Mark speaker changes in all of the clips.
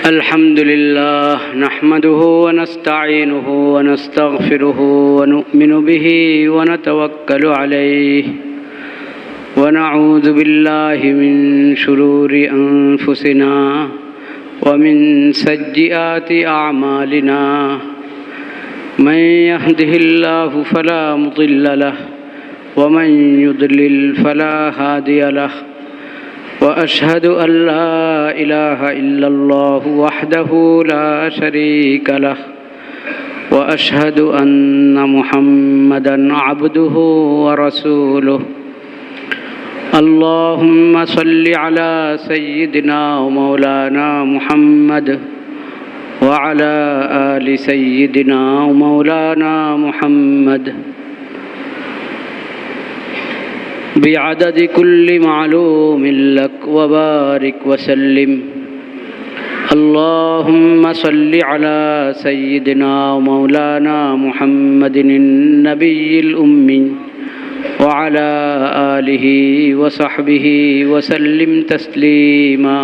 Speaker 1: الحمد لله نحمده ونستعينه ونستغفره ونؤمن به ونتوكل عليه ونعوذ بالله من شرور أنفسنا ومن سيئات أعمالنا من يهده الله فلا مضل له ومن يضلل فلا هادي له وأشهد أن لا إله إلا الله وحده لا شريك له وأشهد أن محمدًا عبده ورسوله اللهم صل على سيدنا ومولانا محمد وعلى آل سيدنا ومولانا محمد بعدد كل معلوم لك وبارك وسلم اللهم صل على سيدنا ومولانا محمد النبي الأمي وعلى آله وصحبه وسلم تسليما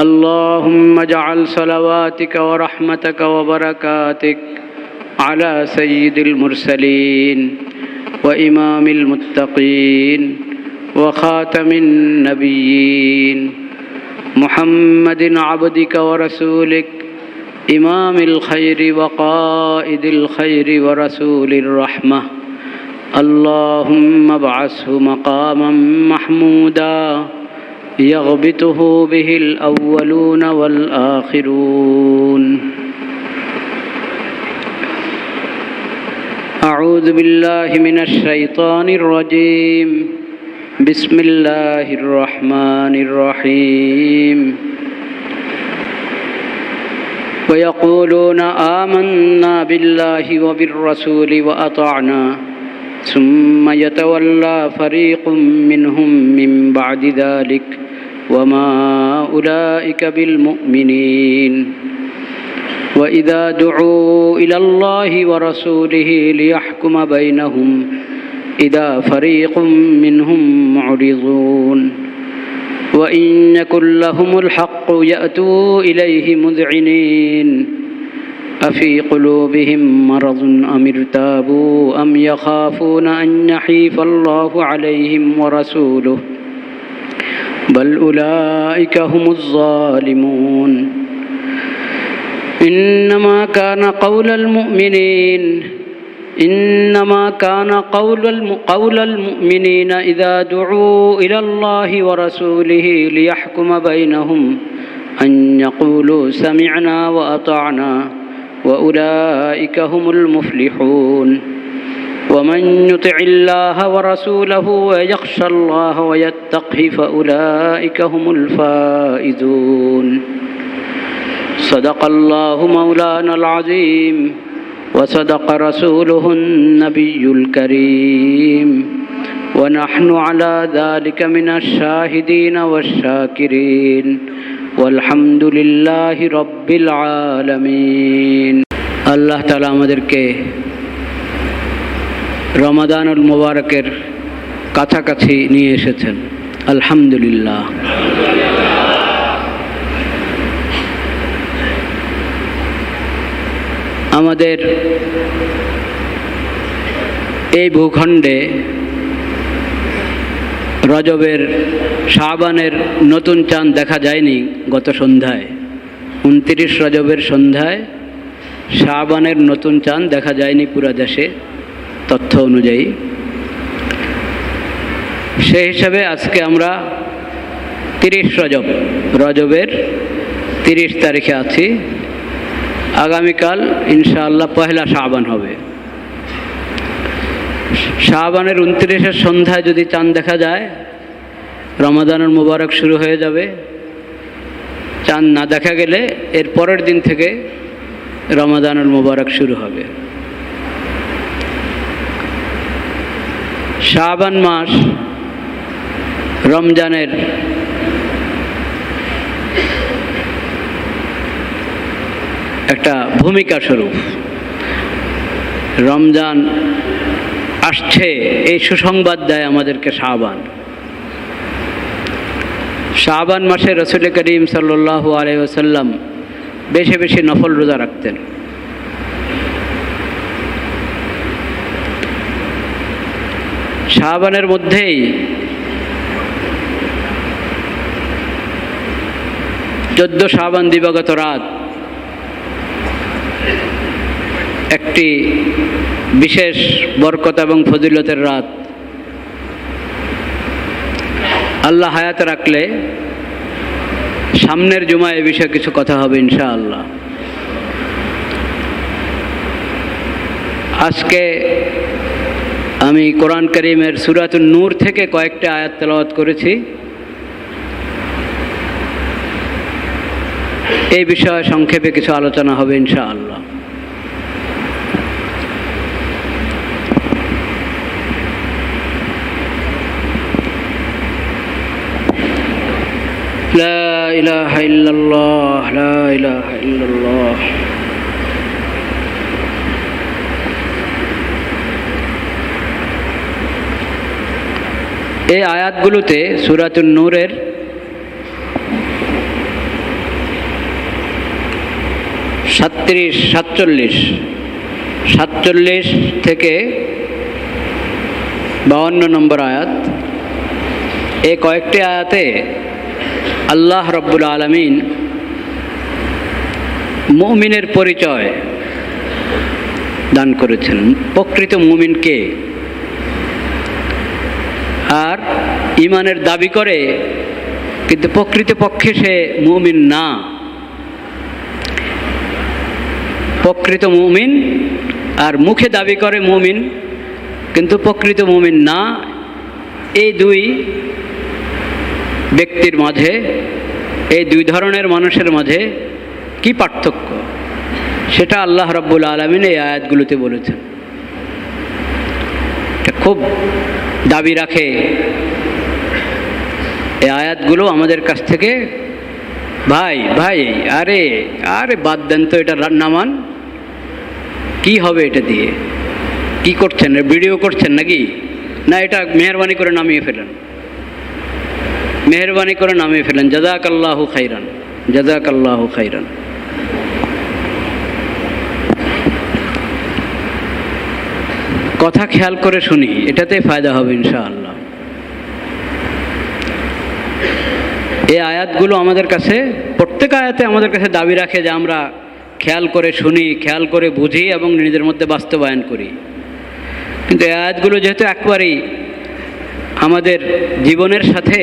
Speaker 1: اللهم اجعل صلواتك ورحمتك وبركاتك على سيد المرسلين وإمام المتقين وخاتم النبيين محمد عبدك ورسولك إمام الخير وقائد الخير ورسول الرحمة اللهم ابعثه مقاما محمودا يغبطه به الأولون والآخرون أعوذ بالله من الشيطان الرجيم بسم الله الرحمن الرحيم ويقولون آمنا بالله وبالرسول وأطعنا ثم يتولى فريق منهم من بعد ذلك وما أولئك بالمؤمنين وإذا دعوا إلى الله ورسوله ليحكم بينهم إذا فريق منهم معرضون وإن يكن لهم الحق يأتوا إليه مذعنين أفي قلوبهم مرض أم ارتابوا أم يخافون أن يحيف الله عليهم ورسوله بل أولئك هم الظالمون إنما كان قول المؤمنين إذا دعوا إلى الله ورسوله ليحكم بينهم أن يقولوا سمعنا وأطعنا وأولئك هم المفلحون ومن يطع الله ورسوله ويخشى الله ويتقه فأولئك هم الفائزون صدق الله مولانا العظيم وصدق رسوله النبي الكريم ونحن على ذلك من الشاهدين والشاكرين والحمد لله رب العالمين আল্লাহ তাআলা আমাদেরকে রমাদানুল মুবারকের কাছাকাছি নিয়ে এসেছেন আলহামদুলিল্লাহ। আমাদের এই ভূখণ্ডে রজবের শাবানের নতুন চাঁদ দেখা যায়নি গত সন্ধ্যায় 29 রজবের সন্ধ্যায় শাবানের নতুন চাঁদ দেখা যায়নি পুরো দেশে তথ্য অনুযায়ী। সেই হিসাবে আজকে আমরা 30 রজবের 30 তারিখে আছি। আগামীকাল ইনশাআল্লাহ পহেলা শাবান হবে। শাবানের 29-এর সন্ধ্যায় যদি চাঁদ দেখা যায় রমাদানুল মুবারক শুরু হয়ে যাবে। চাঁদ না দেখা গেলে এর পরের দিন থেকে রমাদানুল মুবারক শুরু হবে। শাবান মাস রমজানের একটা ভূমিকা স্বরূপ। রমজান আসছে এই সুসংবাদ দেয় আমাদেরকে শাবান। শাবান মাসে রসুল করিম সাল্লাল্লাহু আলাইহি ওয়াসাল্লাম বেশি বেশি নফল রোজা রাখতেন। শাবানের মধ্যেই 14 শাবান দিবাগত রাত একটি বিশেষ বরকত এবং ফজিলতের রাত। আল্লাহ হায়াতে রাখলে সামনের জুমায় এ বিষয়ে কিছু কথা হবে ইনশাআল্লাহ। আজকে আমি কোরআন কারীমের সূরাতুন নূর থেকে কয়েকটি আয়াত তেলাওয়াত করেছি। এই বিষয়ে সংক্ষেপে কিছু আলোচনা হবে ইনশাআল্লাহ। লা ইলাহা ইল্লাল্লাহ, লা ইলাহা ইল্লাল্লাহ। এই আয়াতগুলোতে সূরাতুন নূরের 47 থেকে 52 নম্বর আয়াত, এই কয়েকটি আয়াতে আল্লাহ রব্বুল আলামিন মুমিনের পরিচয় দান করেছেন। প্রকৃত মুমিন কে? আর ঈমানের দাবি করে কিন্তু প্রকৃতপক্ষে সে মুমিন না। প্রকৃত মুমিন আর মুখে দাবি করে মুমিন কিন্তু প্রকৃত মুমিন না, এই দুই ব্যক্তির মাঝে, এই দুই ধরনের মানুষের মাঝে কি পার্থক্য, সেটা আল্লাহ রাব্বুল আলামিন এই আয়াতগুলোতে বলেছেন। খুব দাবি রাখে এই আয়াতগুলো আমাদের কাছ থেকে, ভাই ভাই আরে আরে বাদ দেন তো, এটা নামান, কি হবে এটা দিয়ে? কি করছেন? ভিডিও করছেন নাকি? না, এটা মেহরবানি করে নামিয়ে ফেলেন, মেহরবানি করে নামিয়ে ফেলেন। জাযাকাল্লাহু খাইরান, জাযাকাল্লাহু খাইরান। কথা খেয়াল করে শুনি, এটাতে ফায়দা হবে ইনশাআল্লাহ। এই আয়াতগুলো আমাদের কাছে, প্রত্যেক আয়াতে আমাদের কাছে দাবি রাখে যে আমরা খেয়াল করে শুনি, খেয়াল করে বুঝি এবং নিজেদের মধ্যে বাস্তবায়ন করি। কিন্তু এই আয়াতগুলো যেহেতু একবারেই আমাদের জীবনের সাথে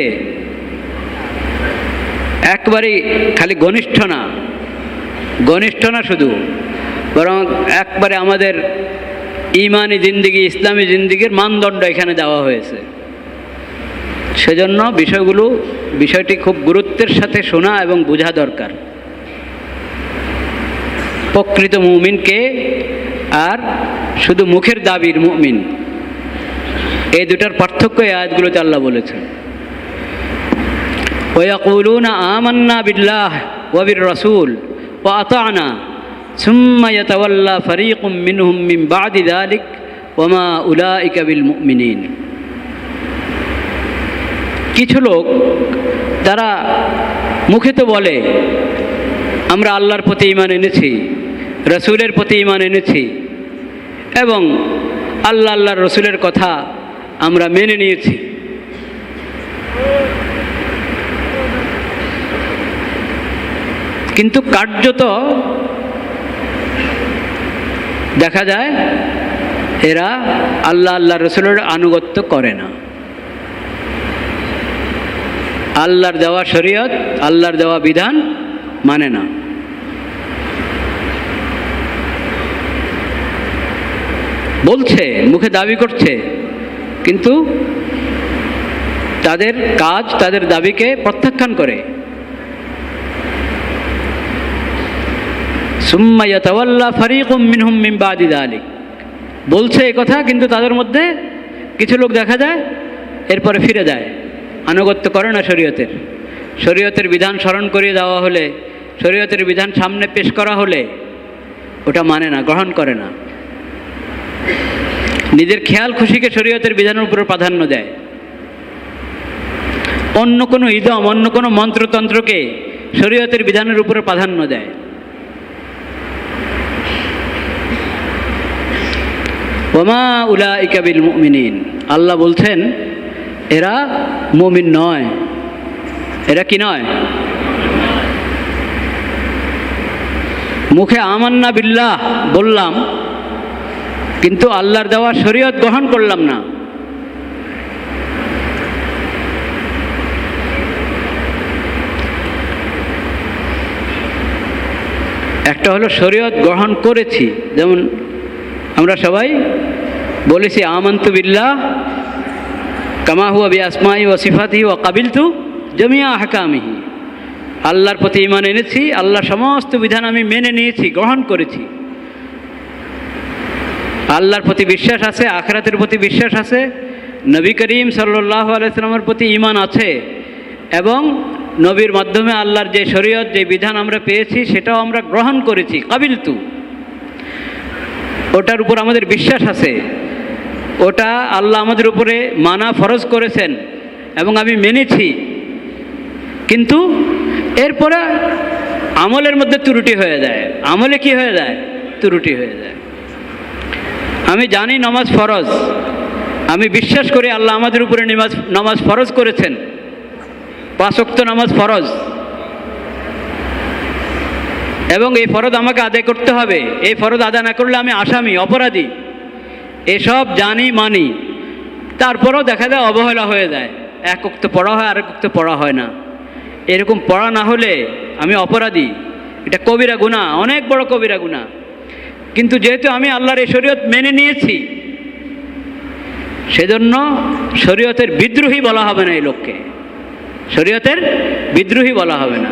Speaker 1: একবারেই খালি ঘনিষ্ঠ না শুধু, বরং একবারে আমাদের ঈমানি জিন্দিগি, ইসলামী জিন্দিগির মানদণ্ড এখানে দেওয়া হয়েছে। সেজন্য বিষয়টি খুব গুরুত্বের সাথে শোনা এবং বোঝা দরকার। প্রকৃত মুমিন কে আর শুধু মুখের দাবির মুমিন, এই দুটার পার্থক্য এই আয়াতগুলোতে আল্লাহ বলেছেন। ওয়ায়াকুলুনা আমান্না বিল্লাহ ওয়া বির রাসূল ওয়া আতা'না সুম্মা ইয়াতাওয়াল্লা ফারীকুম মিনহুম মিন বা'দি যালিক ওয়া মা উলাইকা বিল মুমিনিন। কিছু লোক তারা মুখে তো বলে আমরা আল্লাহর প্রতি ঈমান এনেছি, রসুলের প্রতি ঈমান এনেছি এবং আল্লাহর রসুলের কথা আমরা মেনে নিয়েছি, কিন্তু কার্যত দেখা যায় এরা আল্লাহর রসুলের আনুগত্য করে না। আল্লাহর দেওয়া শরীয়ত, আল্লাহর দেওয়া বিধান মানে না। বলছে, মুখে দাবি করছে, কিন্তু তাদের কাজ তাদের দাবিকে প্রত্যাখ্যান করে। সুম্মা ইয়াতাওয়াল্লা ফারীকুম মিনহুম মিন বাদি যালিক, বলছে এই কথা, কিন্তু তাদের মধ্যে কিছু লোক দেখা যায় এরপরে ফিরে যায়, আনুগত্য করে না শরীয়তের বিধান স্মরণ করিয়ে দেওয়া হলে, শরীয়তের বিধান সামনে পেশ করা হলে ওটা মানে না, গ্রহণ করে না। নিজের খেয়াল খুশিকে শরীয়তের বিধানের উপর প্রাধান্য দেয়। অন্য কোনো ইদম, অন্য কোনো মন্ত্রতন্ত্রকে শরীয়তের বিধানের উপরে প্রাধান্য দেয়। ওমা উলাইকা বিল মুমিনিন, আল্লাহ বলছেন এরা মুমিন নয়। এরা কি নয়? মুখে আমান্না বিল্লাহ বললাম, কিন্তু আল্লাহর দেওয়া শরীয়ত গ্রহণ করলাম না। একটা হলো শরীয়ত গ্রহণ করেছি, যেমন আমরা সবাই বলেছি আমান্তু বিল্লাহ কামা হুয়া বিআসমাইহি ওয়া সিফাতিহি ওয়া কাবিলতু জামিআ আহকামিহি। আল্লাহর প্রতি ঈমান এনেছি, আল্লাহর সমস্ত বিধান আমি মেনে নিয়েছি, গ্রহণ করেছি। আল্লাহর প্রতি বিশ্বাস আছে, আখিরাতের প্রতি বিশ্বাস আছে, নবী করিম সাল্লাল্লাহু আলাইহি সাল্লামের প্রতি ঈমান আছে, এবং নবীর মাধ্যমে আল্লাহর যে শরীয়ত, যে বিধান আমরা পেয়েছি সেটাও আমরা গ্রহণ করেছি। কাবিলতু, ওটার উপর আমাদের বিশ্বাস আছে, ওটা আল্লাহ আমাদের উপরে মানা ফরজ করেছেন এবং আমি মেনেছি। কিন্তু এরপরে আমলের মধ্যে ত্রুটি হয়ে যায়। আমলে কি হয়ে যায়? ত্রুটি হয়ে যায়। আমি জানি নামাজ ফরজ, আমি বিশ্বাস করি আল্লাহ আমাদের উপরে নামাজ ফরজ করেছেন, 5 ওয়াক্ত নামাজ ফরজ, এবং এই ফরজ আমাকে আদায় করতে হবে। এই ফরজ আদায় না করলে আমি আসামি, অপরাধী। এসব জানি, মানি, তারপরেও দেখা যায় অবহেলা হয়ে যায়। 1 ওয়াক্ত পড়া হয়, আরেক ওয়াক্ত পড়া হয় না। এরকম পড়া না হলে আমি অপরাধী। এটা কবিরা গুনাহ, অনেক বড় কবিরা গুনাহ। কিন্তু যেহেতু আমি আল্লাহর এই শরীয়ত মেনে নিয়েছি, সেজন্য শরীয়তের বিদ্রোহী বলা হবে না। এই লোককে শরীয়তের বিদ্রোহী বলা হবে না।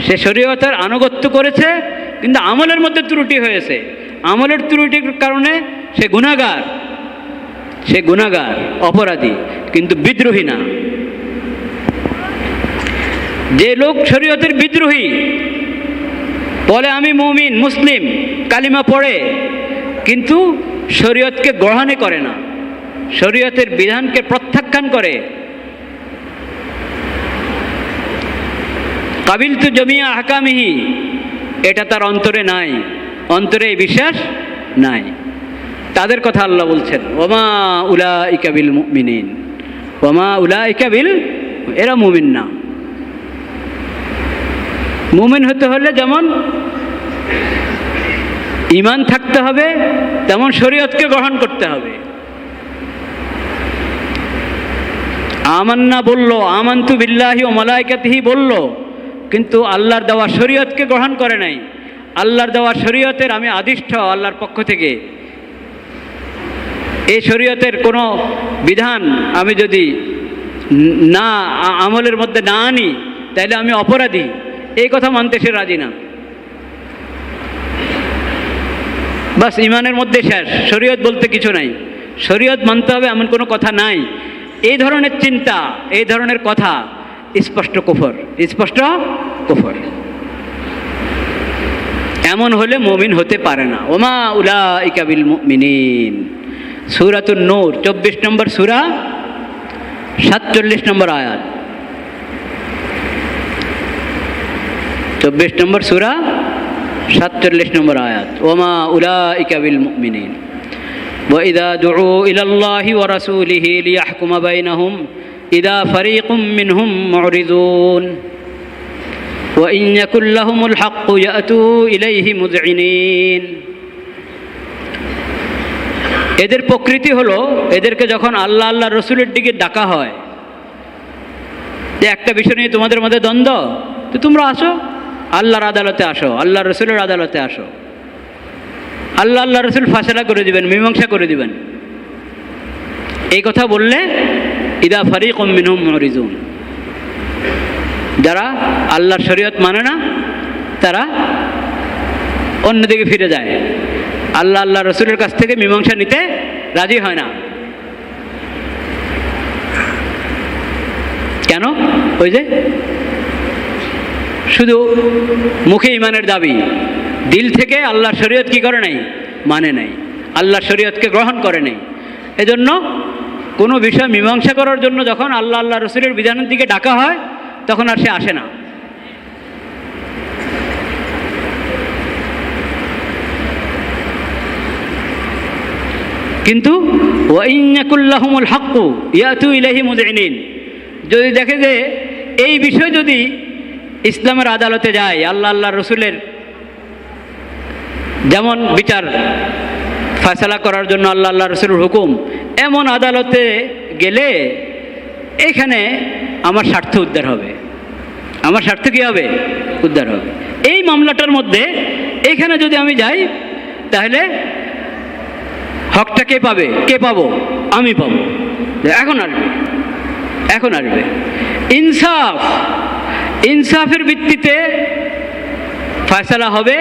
Speaker 1: সে শরীয়তের আনুগত্য করেছে, কিন্তু আমলের মধ্যে ত্রুটি হয়েছে। আমলের ত্রুটির কারণে সে গুনাহগার, সে গুনাহগার, অপরাধী, কিন্তু বিদ্রোহী না। যে লোক শরীয়তের বিদ্রোহী, বলে আমি মুমিন, মুসলিম, কালিমা পড়ে, কিন্তু শরীয়তকে গ্রহণে করে না, শরীয়তের বিধানকে প্রত্যাখ্যান করে, কাবিলতু জামিআ আহকামিহি, এটা তার অন্তরে নাই, অন্তরে এই বিশ্বাস নাই। তাদের কথা আল্লাহ বলছেন ওমা উলাইকা বিল মুমিনিন, ওমা উলাইকা বিল, এরা মুমিন না। মুমিন হতে হলে যেমন ঈমান থাকতে হবে, তেমন শরীয়তকে গ্রহণ করতে হবে। আমান্না বলল, আমান্তু বিল্লাহি ওয়া মালাইকাতিহি বলল, কিন্তু আল্লাহর দেওয়া শরীয়তকে গ্রহণ করে নাই। আল্লাহর দেওয়া শরীয়তের আমি আদিষ্ঠ আল্লাহর পক্ষ থেকে, এই শরীয়তের কোনো বিধান আমি যদি না আমলের মধ্যে না আনি, তাহলে আমি অপরাধী। এই কথা মানতে সে রাজি না। বাস ইমানের মধ্যে শেষ, শরীয়ত বলতে কিছু নাই, শরীয়ত মানতে হবে এমন কোনো কথা নাই। এই ধরনের চিন্তা, এই ধরনের কথা স্পষ্ট কুফর, স্পষ্ট কুফর। এমন হলে মুমিন হতে পারে না। ওমা উলাইকা বিল মুমিনিন, সূরাতুন নূর 24 নম্বর সূরা 47 নম্বর আয়াত। 24 নম্বর সূরা 47 নম্বর আয়াত। ওমা উলাইকা বিল মুমিনিন ওয়া ইযা দুউ ইলাল্লাহি ওয়া রাসূলিহি লিয়াহকুমা বাইনাহুম ইযা ফারীকুম মিনহুম মুরিদুন ওয়া ইন ইয়াকুল লাহুমুল হাক্কু ইয়াতু ইলাইহি মুযইনিন। এদের প্রকৃতি হলো, এদেরকে যখন আল্লাহ আল্লাহ রসুলের দিকে ডাকা হয়, যে একটা বিষয় নিয়ে তোমাদের মধ্যে দ্বন্দ্ব, তো তোমরা আসো আল্লাহর আদালতে, আসো আল্লাহ রসুলের আদালতে, আসো। আল্লাহ আল্লাহ রসুল ফায়সালা করে দিবেন, মীমাংসা করে দিবেন। এই কথা বললে ইদা ফারীকুম মিনহুম মুরিদুন, যারা আল্লাহর শরীয়ত মানে না তারা অন্যদিকে ফিরে যায়, আল্লাহ আল্লাহ রসুলের কাছ থেকে মীমাংসা নিতে রাজি হয় না। কেন? ওই যে শুধু মুখে ইমানের দাবি, দিল থেকে আল্লাহর শরীয়ত কি করে নাই? মানে নাই, আল্লাহর শরীয়তকে গ্রহণ করে নাই। এজন্য কোনো বিষয় মীমাংসা করার জন্য যখন আল্লাহ আল্লাহ রসুলের বিধানের দিকে ডাকা হয় তখন আর সে আসে না। কিন্তু ওয়াইন্নাকুল্লাহুমুল হাক্কু ইয়াতু ইলাইহি মুযইনিন, যদি দেখে যে এই বিষয় যদি ইসলামের আদালতে যায়, আল্লাহ আল্লাহ রসুলের যেমন বিচার ফয়সালা করার জন্য আল্লাহ আল্লাহ রসুলের হুকুম, এমন আদালতে গেলে এখানে আমার স্বার্থ উদ্ধার হবে, আমার স্বার্থ কী হবে? উদ্ধার হবে। এই মামলাটার মধ্যে এখানে যদি আমি যাই তাহলে হকটা কে পাবে? কে পাবো? আমি পাবো। এখন আসবে, এখন আসবে ইনসাফ, ইনসাফের ভিত্তিতে ফয়সালা হবে।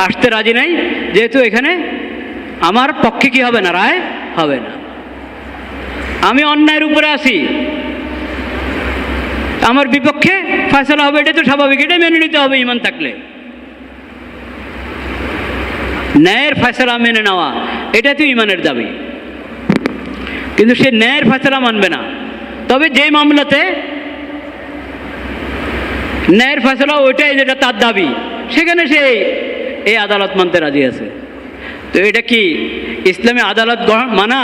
Speaker 1: আসতে রাজি নাই, যেহেতু এখানে আমার পক্ষে কি হবে না? রায় হবে না। আমি অন্যায়ের উপরে আছি, আমার বিপক্ষে ফয়সালা হবে, এটা তো স্বাভাবিক, এটা মেনে নিতে হবে ঈমান থাকলে। ন্যায়ের ফয়সালা মেনে নেওয়া এটা তো ঈমানের দাবি, কিন্তু সে ন্যায়ের ফয়সালা মানবে না। তবে যে মামলাতে ন্যায়ের ফয়সালা ওইটাই যেটা তার দাবি, সেখানে সে এই আদালত মানতে রাজি আছে। তো এটা কি ইসলামে আদালত মানা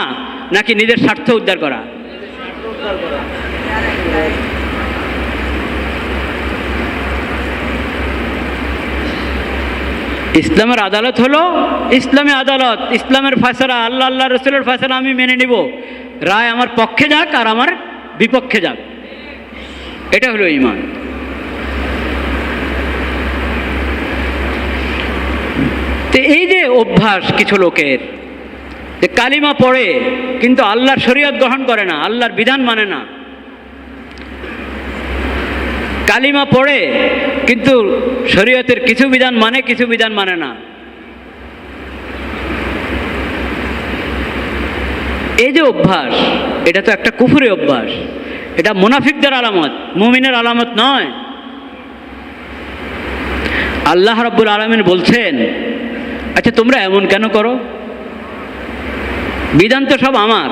Speaker 1: নাকি নিজের স্বার্থ উদ্ধার করা? ইসলামের আদালত হলো ইসলামী আদালত, ইসলামের ফয়সালা, আল্লাহ আল্লাহ রসুলের ফয়সালা আমি মেনে নিব, রায় আমার পক্ষে যাক আর আমার বিপক্ষে যাক, এটা হলো ঈমান। তো এই যে অভ্যাস কিছু লোকের যে কালিমা পড়ে কিন্তু আল্লাহর শরীয়ত গ্রহণ করে না, আল্লাহর বিধান মানে না, কালিমা পড়ে কিন্তু শরীয়তের কিছু বিধান মানে, কিছু বিধান মানে না, এই যে অভ্যাস, এটা তো একটা কুফরি অভ্যাস, এটা মুনাফিকদের আলামত, মুমিনের আলামত নয়। আল্লাহ রাব্বুল আলামিন বলছেন, আচ্ছা তোমরা এমন কেন করো? বিধান তো সব আমার,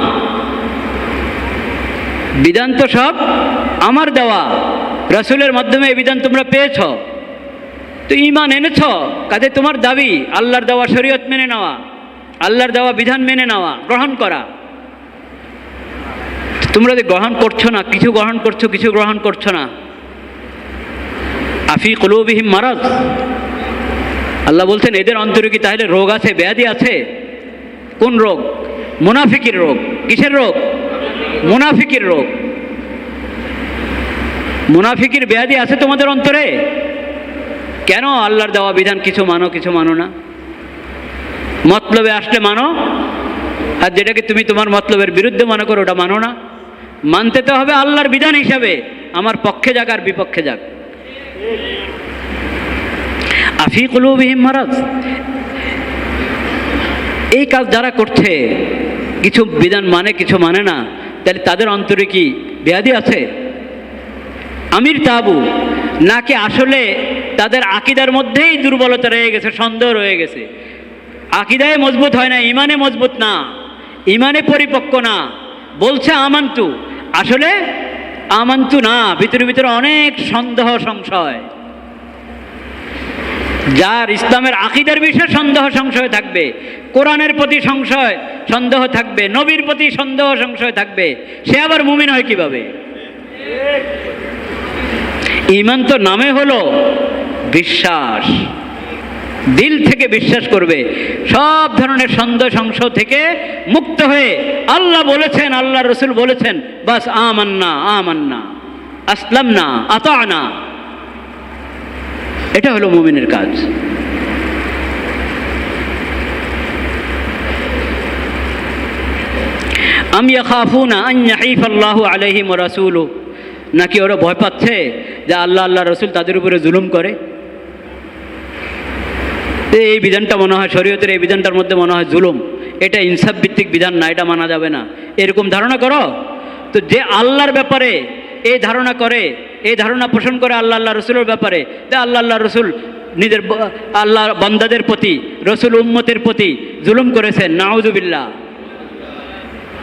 Speaker 1: বিধান তো সব আমার দেওয়া, রাসূলের মাধ্যমে এই বিধান তোমরা পেয়েছ, তো ঈমান এনেছ, কাজে তোমার দাবি আল্লাহর দেওয়া শরীয়ত মেনে নেওয়া, আল্লাহর দেওয়া বিধান মেনে নেওয়া, গ্রহণ করা। তোমরা যে গ্রহণ করছো না, কিছু গ্রহণ করছো, কিছু গ্রহণ করছো না, আফি কুলুবিহিম মারাদ, আল্লাহ বলছেন এদের অন্তরে কি তাহলে রোগ আছে, ব্যাধি আছে? কোন রোগ? মুনাফিকের রোগ। কিসের রোগ? মুনাফিকের রোগ। মুনাফিকের ব্যাধি আছে তোমাদের অন্তরে। কেন আল্লাহর দেওয়া বিধান কিছু মানো, কিছু মানো না? মতলবে আসলে মানো, আর যেটাকে তুমি তোমার মতলবের বিরুদ্ধে মনে করো ওটা মানো না। মানতে তো হবে আল্লাহর বিধান হিসাবে, আমার পক্ষে যাক আর বিপক্ষে যাক। আফি কুলুবিহিম মারাদ, এই কাজ যারা করছে, কিছু বিধান মানে কিছু মানে না, তাহলে তাদের অন্তরে কি ব্যাধি আছে? আমির তাবু, নাকি আসলে তাদের আকীদার মধ্যেই দুর্বলতা রয়ে গেছে, সন্দেহ রয়ে গেছে, আকীদায় মজবুত হয় না, ইমানে মজবুত না, ইমানে পরিপক্ক না। বলছে আমান্তু, আসলে আমান্তু না, ভিতরে ভিতরে অনেক সন্দেহ সংশয়। যার ইসলামের আকীদার বিষয়ে সন্দেহ সংশয় থাকবে, কোরআনের প্রতি সংশয় সন্দেহ থাকবে, নবীর প্রতি সন্দেহ সংশয় থাকবে, সে আবার মুমিন হয় কিভাবে? ঈমান তো নামে হলো বিশ্বাস, দিল থেকে বিশ্বাস করবে, সব ধরনের সন্দেহ সংশয় থেকে মুক্ত হয়ে আল্লাহ বলেছেন, আল্লাহ রসুল বলেছেন, বাস আমান্না আমান্না আসলামনা আতানা, এটা হলো মুমিনের কাজ। আম ইয়াখাফুনা আন ইয়াহিফাল্লাহু আলাইহিম ওয়া রাসূলুহু, নাকি ওরা ভয় পাচ্ছে যে আল্লাহ আল্লাহ রসুল তাদের উপরে জুলুম করে? এই বিধানটা মনে হয় শরীয়তের, এই বিধানটার মধ্যে মনে হয় জুলুম, এটা ইনসাফ ভিত্তিক বিধান না, এটা মানা যাবে না, এরকম ধারণা করো। তো যে আল্লাহর ব্যাপারে এই ধারণা করে, এই ধারণা পোষণ করে আল্লাহ আল্লাহ রসুলের ব্যাপারে, যে আল্লাহ আল্লাহ রসুল নিজের আল্লাহ বান্দাদের প্রতি, রসুল উম্মতের প্রতি জুলুম করেছেন, নাউযুবিল্লাহ।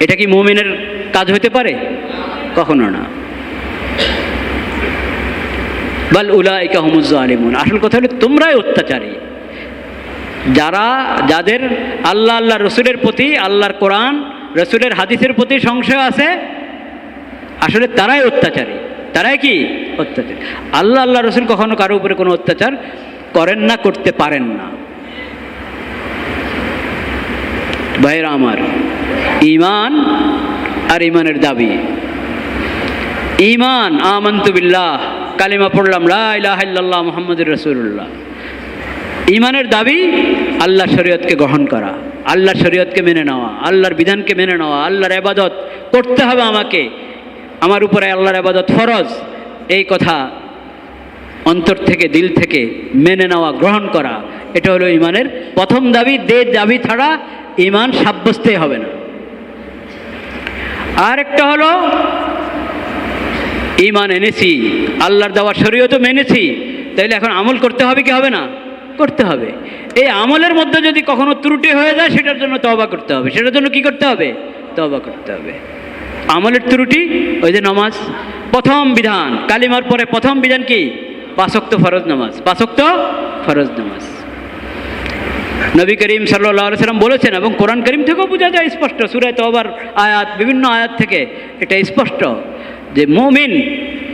Speaker 1: এটা কি মুমিনের কাজ হতে পারে? কখনো না। বাল উলাইকা হুমুজ জালিমুন, আসল কথা হলো তোমরাই অত্যাচারী। যাদের আল্লাহ রসুলের প্রতি, আল্লাহর কোরআন রসুলের হাদিসের প্রতি সংশয় আছে, আসলে তারাই অত্যাচারী। তারাই কি অত্যাচার? আল্লাহ রসুল কখনো কারো উপরে কোনো অত্যাচার করেন না, করতে পারেন না। ভাইরা আমার, ঈমান আর ঈমানের দাবি। ঈমান, আমানতু বিল্লাহ, কালিমা পড়লাম, লা ইলাহা ইল্লাল্লাহ মুহাম্মাদুর রাসূলুল্লাহ। ঈমানের দাবি আল্লাহর শরীয়তকে গ্রহণ করা, আল্লাহর শরীয়তকে মেনে নেওয়া, আল্লাহর বিধানকে মেনে নেওয়া, আল্লাহর ইবাদত করতে হবে আমাকে, আমার উপরে আল্লাহর ইবাদত ফরজ, এই কথা অন্তর থেকে, দিল থেকে মেনে নেওয়া, গ্রহণ করা, এটা হলো ঈমানের প্রথম দাবি। দাবি ছাড়া ঈমান সাব্যস্তই হবে না। আর একটা হলো ঈমান এনেছি, আল্লাহর দেওয়া শরীয়তও মেনেছি, তাইলে এখন আমল করতে হবে কি হবে না? করতে হবে। এই আমলের মধ্যে যদি কখনো ত্রুটি হয়ে যায়, সেটার জন্য তওবা করতে হবে। সেটার জন্য কি করতে হবে? তওবা করতে হবে। আমলের ত্রুটি, ওই যে নামাজ প্রথম বিধান, কালিমার পরে প্রথম বিধান কি? 5 ওয়াক্ত ফরজ নামাজ। 5 ওয়াক্ত ফরজ নামাজ নবী করিম সাল্লাল্লাহু আলাইহি সাল্লাম বলেছেন, এবং কোরআন করিম থেকেও বোঝা যায় স্পষ্ট, সূরা তওবার আয়াত, বিভিন্ন আয়াত থেকে এটা স্পষ্ট যে মুমিন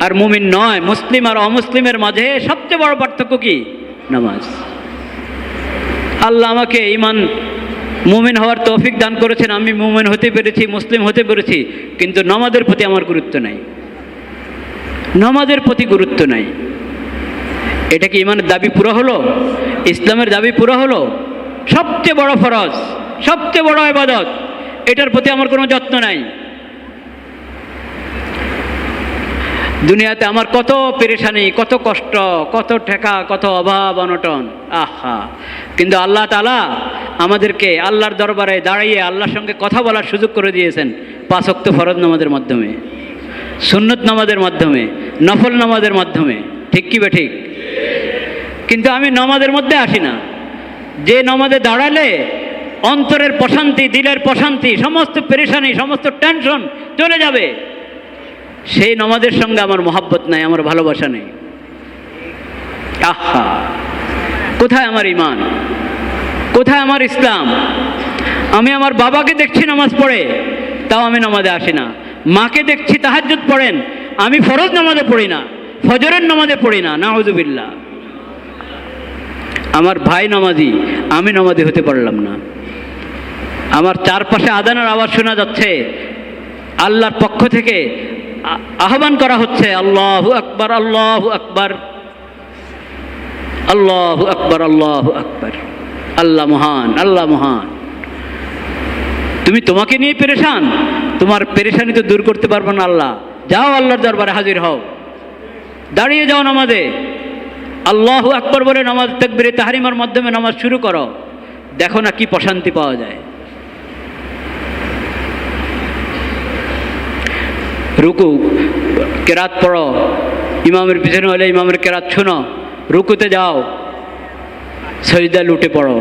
Speaker 1: আর মুমিন নয়, মুসলিম আর অমুসলিমের মাঝে সবচেয়ে বড় পার্থক্য কি? নামাজ। আল্লাহ আমাকে ঈমান, মুমিন হওয়ার তৌফিক দান করেছেন, আমি মুমিন হতে পেরেছি, মুসলিম হতে পেরেছি, কিন্তু নামাজের প্রতি আমার গুরুত্ব নাই, নামাজের প্রতি গুরুত্ব নাই। এটা কি ঈমানের দাবি পুরো হলো? ইসলামের দাবি পুরো হলো? সবচেয়ে বড় ফরজ, সবচেয়ে বড় ইবাদত, এটার প্রতি আমার কোনো যত্ন নাই। দুনিয়াতে আমার কত পেরেশানি, কত কষ্ট, কত ঠেকা, কত অভাব অনটন, আহা! কিন্তু আল্লাহ তাআলা আমাদেরকে আল্লাহর দরবারে দাঁড়িয়ে আল্লাহর সঙ্গে কথা বলার সুযোগ করে দিয়েছেন 5 ওয়াক্ত ফরজ নামাজের মাধ্যমে, সুন্নত নামাজের মাধ্যমে, নফল নামাজের মাধ্যমে। ঠিক কি ঠিক? কিন্তু আমি নামাজের মধ্যে আসি না। যে নামাজে দাঁড়ালে অন্তরের প্রশান্তি, দিলের প্রশান্তি, সমস্ত পেরেশানি, সমস্ত টেনশন চলে যাবে, সেই নামাজের সঙ্গে আমার মহাব্বত নাই, আমার ভালোবাসা নেই। আহা! কোথায় আমার ঈমান? কোথায় আমার ইসলাম? আমি আমার বাবাকে দেখছি নামাজ পড়ে, তাও আমি নামাজে আসি না। মাকে দেখছি তাহাজ্জুদ পড়েন, আমি ফরজ নামাজে পড়ি না, ফজরের নামাজে পড়ি না, নাউযুবিল্লাহ। আমার ভাই নামাজি, আমি নামাজি হতে পারলাম না। আমার চারপাশে আযানের আওয়াজ শোনা যাচ্ছে, আল্লাহর পক্ষ থেকে আহ্বান করা হচ্ছে, আল্লাহু আকবার, আল্লাহু আকবার, আল্লাহু আকবার, আল্লাহু আকবার। আল্লাহ মহান, আল্লাহ মহান। তুমি তোমাকে নিয়ে পেরেশান, তোমার পেরেশানি তো দূর করতে পারবে না আল্লাহ। যাও আল্লাহর দরবারে হাজির হও, দাঁড়িয়ে যাও নামাজে, আল্লাহু আকবার বলে নামাজ, তাকবীরে তাহরিমার মাধ্যমে নামাজ শুরু করো, দেখো না কি প্রশান্তি পাওয়া যায়। রুকু কেরাত পড়ো, ইমামের পিছনে হলে ইমামের কেরাত শোনো, রুকুতে যাও, সজদা লুটে পড়ো,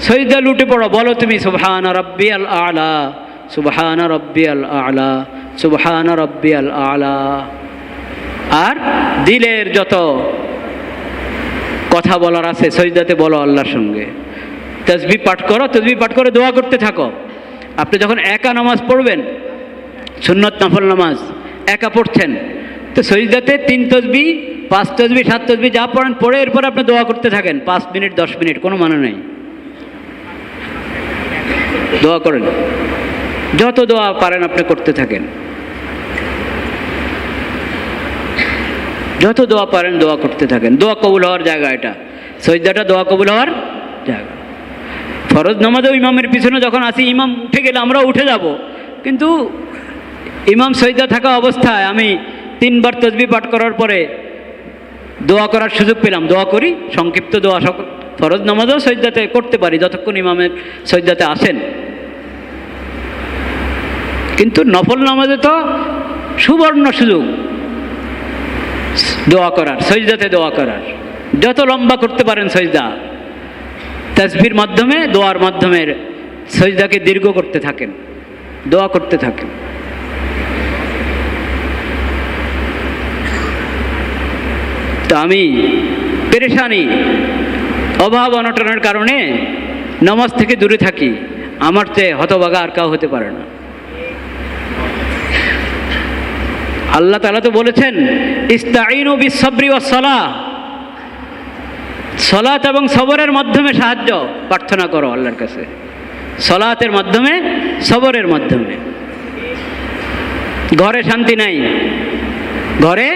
Speaker 1: সজদা লুটে পড়ো, বলো তুমি সুবহান রাব্বিয়াল আ'লা, সুবহান রাব্বিয়াল আ'লা, সুবহান রাব্বিয়াল আ'লা। আর দিলের যত কথা বলার আছে সজদাতে বলো আল্লাহর সঙ্গে। তাসবিহ পাঠ করো, তাসবিহ পাঠ করে দোয়া করতে থাকো। আপনি যখন একা নামাজ পড়বেন, সুন্নত নফল নামাজ একা পড়ছেন, তো সজদাতে 3 তাসবিহ, 5 তাসবিহ, 7 তাসবিহ যা পড়েন পড়ে এরপর আপনি দোয়া করতে থাকেন 5 মিনিট 10 মিনিট, কোনো মানে নেই। দোয়া করেন, যত দোয়া পারেন আপনি করতে থাকেন, যত দোয়া পারেন দোয়া করতে থাকেন। দোয়া কবুল হওয়ার জায়গা এটা, সজদাটা দোয়া কবুল হওয়ার জায়গা। ফরজ নামাজেও ইমামের পিছনে যখন আসি, ইমাম উঠে গেলে আমরাও উঠে যাব, কিন্তু ইমাম সজদা থাকা অবস্থায় আমি 3 বার তাসবিহ পাঠ করার পরে দোয়া করার সুযোগ পেলাম, দোয়া করি, সংক্ষিপ্ত দোয়া। ফরজ নামাজও সজদাতে করতে পারি যতক্ষণ ইমামের সজদাতে আসেন, কিন্তু নফল নামাজে তো সুবর্ণ সুযোগ দোয়া করার, সজদাতে দোয়া করার। যত লম্বা করতে পারেন সজদা, তাসবিহর মাধ্যমে, দোয়ার মাধ্যমে সজদাকে দীর্ঘ করতে থাকেন। দোয়া করতে থাকেন। তো আমি পেরেশানি, অভাব অনটনের কারণে নামাজ থেকে দূরে থাকি, আমার চেয়ে হতভাগা আর কেউ হতে পারে না। আল্লাহ তাআলা তো বলেছেন ইস্তাঈনু বিস-সাবরি ওয়াস-সালাহ, সালাত এবং সবরের মাধ্যমে সাহায্য প্রার্থনা করো আল্লাহর কাছে, সালাতের মাধ্যমে, সবরের মাধ্যমে। ঘরে শান্তি নাই, ঘরে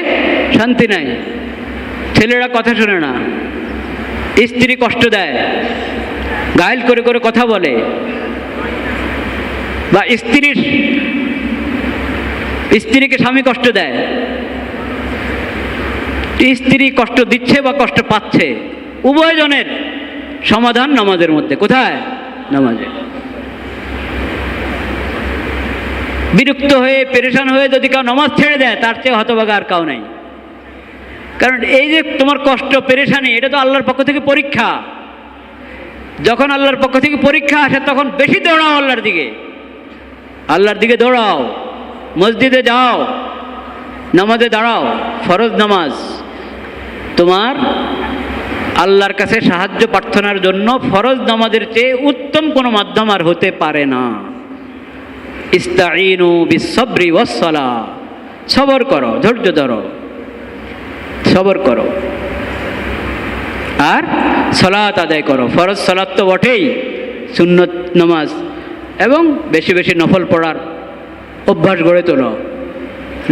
Speaker 1: শান্তি নাই, ছেলেরা কথা শোনে না, স্ত্রী কষ্ট দেয়, গায়েল করে করে কথা বলে, বা স্ত্রীকে স্বামী কষ্ট দেয়, স্ত্রী কষ্ট দিচ্ছে বা কষ্ট পাচ্ছে, উভয়জনের সমাধান নামাজের মধ্যে। কোথায়? নামাজে। বিরক্ত হয়ে পেরেশান হয়ে যদি কেউ নামাজ ছেড়ে দেয়, তার চেয়ে হতভাগা আর কাউ নাই। কারণ এই যে তোমার কষ্ট পেরেশানি, এটা তো আল্লাহর পক্ষ থেকে পরীক্ষা। যখন আল্লাহর পক্ষ থেকে পরীক্ষা আসে তখন বেশি দৌড়াও আল্লাহর দিকে, আল্লাহর দিকে দৌড়াও, মসজিদে যাও, নামাজে দাঁড়াও। ফরজ নামাজ তোমার আল্লাহর কাছে সাহায্য প্রার্থনার জন্য ফরজ নামাজের চেয়ে উত্তম কোনো মাধ্যম আর হতে পারে না। ইস্তাঈনু বিস-সাবরি ওয়াস-সালাহ, সবর করো, ধৈর্য ধরো, সবর করো, আর সালাত আদায় করো। ফরজ সালাত তো বটেই, সুন্নত নামাজ এবং বেশি বেশি নফল পড়ার অভ্যাস গড়ে তোলো।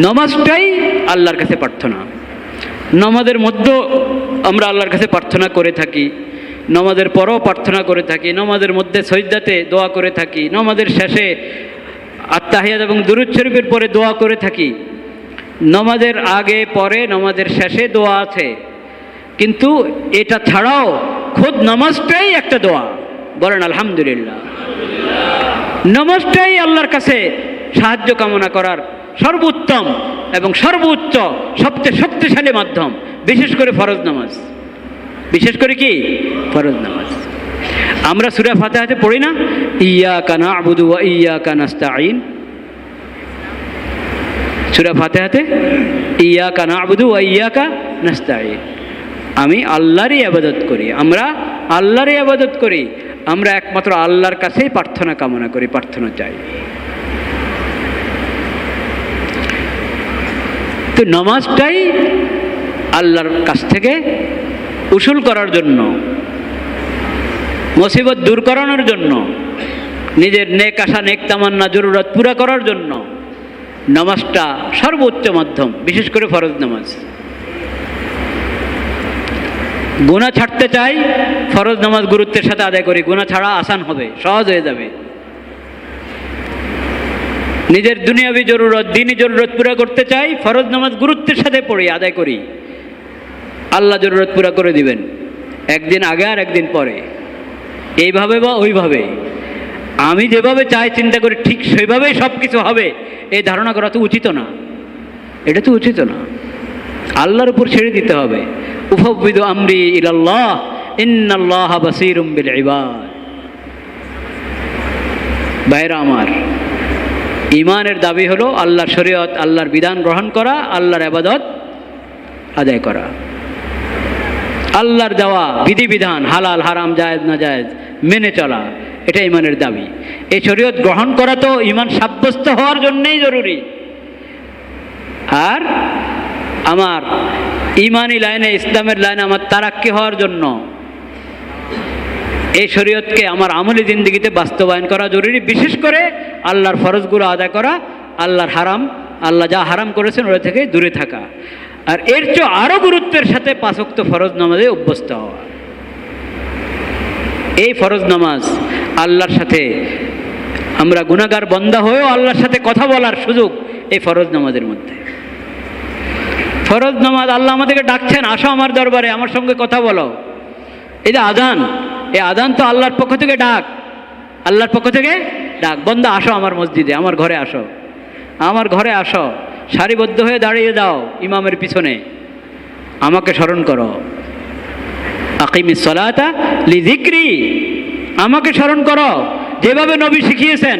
Speaker 1: নামাজটাই আল্লাহর কাছে প্রার্থনা। নামাজের মধ্যেও আমরা আল্লাহর কাছে প্রার্থনা করে থাকি, নামাজের পরেও প্রার্থনা করে থাকি, নামাজের মধ্যে সজদাতে দোয়া করে থাকি, নামাজের শেষে আত্তাহিয়াত এবং দুরূদ শরীফের পরে দোয়া করে থাকি। নামাজের আগে পরে নামাজের শেষে দোয়া আছে, কিন্তু এটা ছাড়াও খোদ নামাজটাই একটা দোয়া। বলেন আলহামদুলিল্লাহ। নামাজটাই আল্লাহর কাছে সাহায্য কামনা করার সর্বোত্তম এবং সর্বোচ্চ সবচেয়ে শক্তিশালী মাধ্যম, বিশেষ করে ফরজ নামাজ। বিশেষ করে কি? ফরজ নামাজ। আমরা সূরা ফাতিহাতে পড়ি না, ইয়্যাকা না'বুদু ওয়া ইয়্যাকা নাস্তাঈন। সূরা ফাতিহাতে ইয়্যাকা না'বুদু ওয়া ইয়্যাকা নাস্তাঈন, আমি আল্লাহরই ইবাদত করি, আমরা আল্লাহরই ইবাদত করি, আমরা একমাত্র আল্লাহর কাছেই প্রার্থনা কামনা করি, প্রার্থনা চাই। তো নামাজটাই আল্লাহর কাছ থেকে উসুল করার জন্য, মুসিবত দূর করানোর জন্য, নিজের নেক আশা নেক তামান্না জরুরত পুরা করার জন্য নামাজটা সর্বোচ্চ মাধ্যম, বিশেষ করে ফরজ নামাজ। গুনাহ ছাড়তে চাই, ফরজ নামাজ গুরুত্বের সাথে আদায় করি, গুনাহ ছাড়া আসান হবে, সহজ হয়ে যাবে। নিজের দুনিয়াবি জরুরত, দ্বীনি জরুরত পুরা করতে চাই, ফরজ নামাজ গুরুত্বের সাথে পড়ি, আদায় করি, আল্লাহ জরুরত পুরা করে দিবেন, একদিন আগে আর একদিন পরে, এইভাবে বা ওইভাবে। আমি যেভাবে চাই চিন্তা করি ঠিক সেইভাবেই সব কিছু হবে, এই ধারণা করা তো উচিত না, এটা তো উচিত না। আল্লাহর উপর ছেড়ে দিতে হবে। উফাউযিদু আমরি ইলাল্লাহ ইন্নাল্লাহা বাসীরুম বিল ইবাদ। ভাইরা আমার, ঈমানের দাবি হলো আল্লাহর শরীয়ত, আল্লাহর বিধান গ্রহণ করা, আল্লাহর ইবাদত আদায় করা, আল্লাহর দেওয়া বিধিবিধান হালাল হারাম জায়েজ না জায়েজ মেনে চলা, এটা ঈমানের দাবি। এই শরীয়ত গ্রহণ করা তো ঈমান সাব্যস্ত হওয়ার জন্যই জরুরি। আর আমার ঈমানি লাইনে, ইসলামের লাইনে আমার তারাক্কি হওয়ার জন্য এই শরীয়তকে আমার আমলি জিন্দেগিতে বাস্তবায়ন করা জরুরি। বিশেষ করে আল্লাহর ফরজগুলো আদায় করা, আল্লাহর হারাম, আল্লাহ যা হারাম করেছেন ওটা থেকে দূরে থাকা, আর এর চেয়ে আরও গুরুত্বের সাথে 5 ওয়াক্ত ফরজ নামাজে অভ্যস্ত হওয়া। এই ফরজ নামাজ আল্লাহর সাথে, আমরা গুনাহগার বান্দা হয়েও আল্লাহর সাথে কথা বলার সুযোগ এই ফরজ নামাজের মধ্যে। ফরজ নামাজ আল্লাহ আমাদেরকে ডাকছেন, আসো আমার দরবারে, আমার সঙ্গে কথা বলো। এই যে আযান, এই আযান তো আল্লাহর পক্ষ থেকে ডাক, আল্লাহর পক্ষ থেকে ডাক, বান্দা আসো আমার মসজিদে, আমার ঘরে আসো, আমার ঘরে আসো, সারিবদ্ধ হয়ে দাঁড়িয়ে যাও ইমামের পিছনে, আমাকে স্মরণ করো। আকিমিস সালাতা লিযিকরি, আমাকে স্মরণ করো, যেভাবে নবী শিখিয়েছেন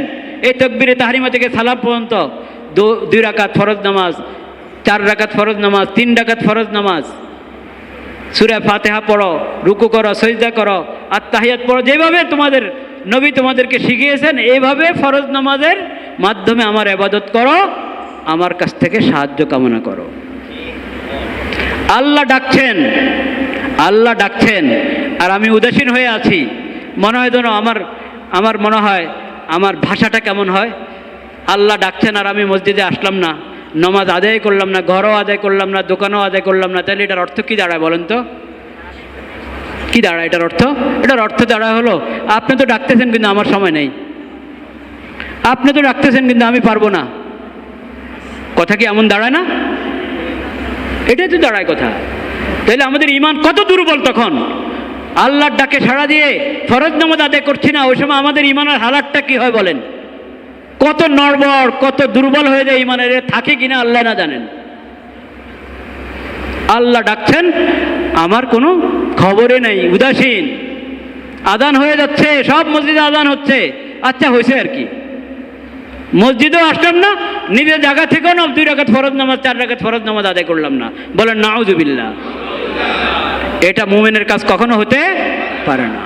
Speaker 1: এই তাকবীরে তাহরিমা থেকে সালাম পর্যন্ত 2 রাকাত ফরজ নামাজ, 4 রাকাত ফরজ নামাজ, 3 রাকাত ফরজ নামাজ, সূরা ফাতিহা পড়ো, রুকু করো, সিজদা করো, আর তাহিয়াত পড়ো, যেভাবে তোমাদের নবী তোমাদেরকে শিখিয়েছেন এইভাবে ফরজ নামাজের মাধ্যমে আমার ইবাদত করো, আমার কাছ থেকে সাহায্য কামনা করো। আল্লাহ ডাকছেন, আল্লাহ ডাকছেন, আর আমি উদাসীন হয়ে আছি। মনে হয় যেন আমার মনে হয় আমার ভাষাটা কেমন হয়, আল্লাহ ডাকছেন আর আমি মসজিদে আসলাম না, নামাজ আদায় করলাম না, ঘরও আদায় করলাম না, দোকানও আদায় করলাম না, তাহলে এটার অর্থ কী দাঁড়ায় বলেন তো? কী দাঁড়ায় এটার অর্থ? এটার অর্থ দাঁড়ায় হলো আপনি তো ডাকতেছেন কিন্তু আমার সময় নেই, আপনি তো ডাকতেছেন কিন্তু আমি পারবো না। কথা কি এমন দাঁড়ায় না? এটাই তো দাঁড়ায় কথা। তাহলে আমাদের ঈমান কত দুর্বল তখন। আল্লাহর ডাকে সাড়া দিয়ে ফরজ নামাজ আদায় করছি না, ওই সময় আমাদের ঈমানের হালাতটা কি হয় বলেন? কত নড়বড়, কত দুর্বল হয়ে যায় ঈমানের, থাকে কিনা আল্লাহ না জানেন। আল্লাহ ডাকছেন, আমার কোনো খবরে নেই, উদাসীন। আজান হয়ে যাচ্ছে, সব মসজিদে আজান হচ্ছে, আচ্ছা হয়েছে আর কি। মসজিদেও আসলাম না, নিজের জায়গা থেকেও না 2 রাকাত ফরজ নামাজ, 4 রাকাত ফরজ নামাজ আদায় করলাম না। বলেন নাউজুবিল্লাহ। এটা মুমিনের কাজ কখনো হতে পারে না।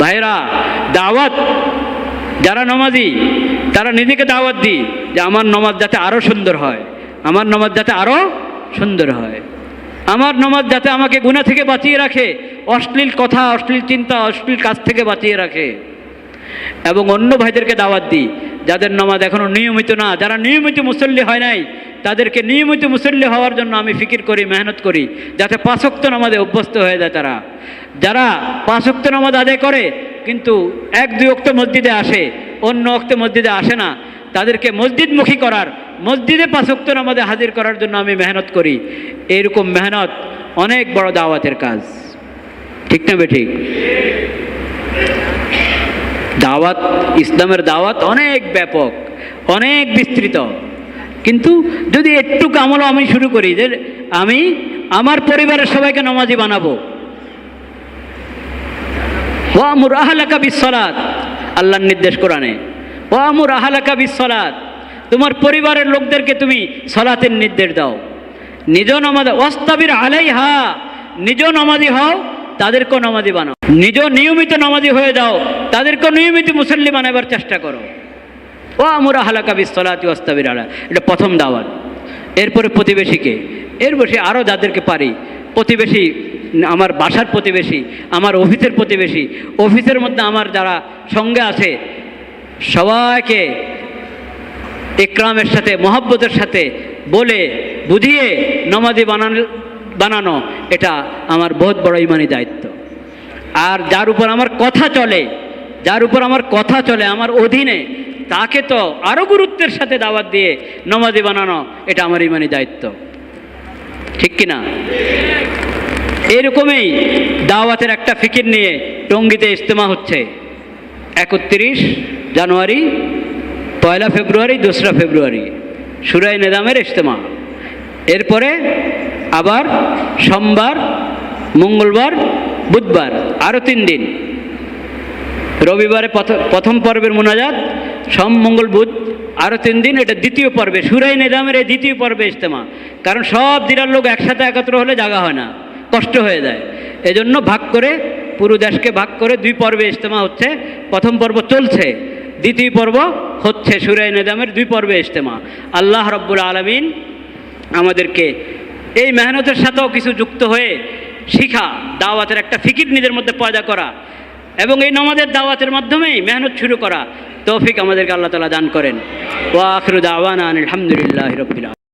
Speaker 1: ভাইরা, দাওয়াত, যারা নামাজি তারা নিজেকে দাওয়াত দিই যে আমার নামাজ যাতে আরও সুন্দর হয়, আমার নামাজ যাতে আরও সুন্দর হয়, আমার নামাজ যাতে আমাকে গুনাহ থেকে বাঁচিয়ে রাখে, অশ্লীল কথা, অশ্লীল চিন্তা, অশ্লীল কাজ থেকে বাঁচিয়ে রাখে। এবং অন্য ভাইদেরকে দাওয়াত দিই যাদের নামাজ এখনও নিয়মিত না, যারা নিয়মিত মুসল্লি হয় নাই, তাদেরকে নিয়মিত মুসল্লি হওয়ার জন্য আমি ফিকির করি, মেহনত করি, যাতে 5 ওয়াক্ত নামাজে অভ্যস্ত হয়ে যায় তারা। যারা 5 ওয়াক্ত নামাজ আদায় করে কিন্তু 1-2 ওয়াক্ত মসজিদে আসে, অন্য ওয়াক্তে মসজিদে আসে না, তাদেরকে মসজিদমুখী করার, মসজিদে 5 ওয়াক্ত নামাজে হাজির করার জন্য আমি মেহনত করি। এইরকম মেহনত অনেক বড় দাওয়াতের কাজ, ঠিক না বেঠিক? দাওয়াত, ইসলামের দাওয়াত অনেক ব্যাপক, অনেক বিস্তৃত। কিন্তু যদি একটু আমলও আমি শুরু করি যে আমি আমার পরিবারের সবাইকে নামাজি বানাবো, ওয়ামুর আহলাকা বিসসালাত, আল্লাহর নির্দেশ কোরআনে, ওয়ামুর আহলাকা বিসসালাত, তোমার পরিবারের লোকদেরকে তুমি সালাতের নির্দেশ দাও। নিজ নামাজ, ওয়াস্তাবির আলাইহা, নিজ নামাজি হও, তাদেরকেও নামাজি বানাও। নিজ নিয়মিত নামাজি হয়ে যাও, তাদেরকেও নিয়মিত মুসল্লি বানাবার চেষ্টা করো। ওয়ামুর আহলাকা বিসসালাতি ওয়াস্তাবির আলাইহা, এটা প্রথম দাওয়াত। এরপরে প্রতিবেশীকে, এর বসে আরও যাদেরকে পারি, প্রতিবেশী, আমার বাসার প্রতিবেশী, আমার অফিসের প্রতিবেশী, অফিসের মধ্যে আমার যারা সঙ্গে আছে, সবাইকে ইকরামের সাথে, মহব্বতের সাথে বলে বুঝিয়ে নামাজি বানানো, এটা আমার বহুত বড় ইমানি দায়িত্ব। আর যার উপর আমার কথা চলে, যার উপর আমার কথা চলে আমার অধীনে, তাকে তো আরও গুরুত্বের সাথে দাওয়াত দিয়ে নামাজি বানানো, এটা আমার ইমানি দায়িত্ব, ঠিক কিনা? এরকমই দাওয়াতের একটা ফিকির নিয়ে টঙ্গীতে ইজতেমা হচ্ছে 31 জানুয়ারি, 1 ফেব্রুয়ারি, 2 ফেব্রুয়ারি, সূরা নিজামের ইজতেমা। এরপরে আবার সোমবার, মঙ্গলবার, বুধবার, আরও 3 দিন। রবিবারে প্রথম পর্বের মুনাজাত, সোম, মঙ্গল, বুধ, আরও 3 দিন। এটা দ্বিতীয় পর্বে, সূরা নিজামের এই দ্বিতীয় পর্বে ইজতেমা। কারণ সব জেলার লোক একসাথে একত্র হলে জায়গা হয় না, কষ্ট হয়ে যায়। এজন্য ভাগ করে, পুরো দেশকে ভাগ করে 2 পর্বে ইজতেমা হচ্ছে। প্রথম পর্ব চলছে, দ্বিতীয় পর্ব হচ্ছে, সূরা নিজামের 2 পর্বে ইজতেমা। আল্লাহ রাব্বুল আলামিন আমাদেরকে এই মেহনতের সাথেও কিছু যুক্ত হয়ে শিখা, দাওয়াতের একটা ফিকির নিজের মধ্যে পয়দা করা এবং এই নামাজের দাওয়াতের মাধ্যমেই মেহনত শুরু করা তৌফিক আমাদেরকে আল্লাহ তাআলা দান করেন। ওয়া আখিরু দাওয়ানা আলহামদুলিল্লাহি রাব্বিল আলামিন।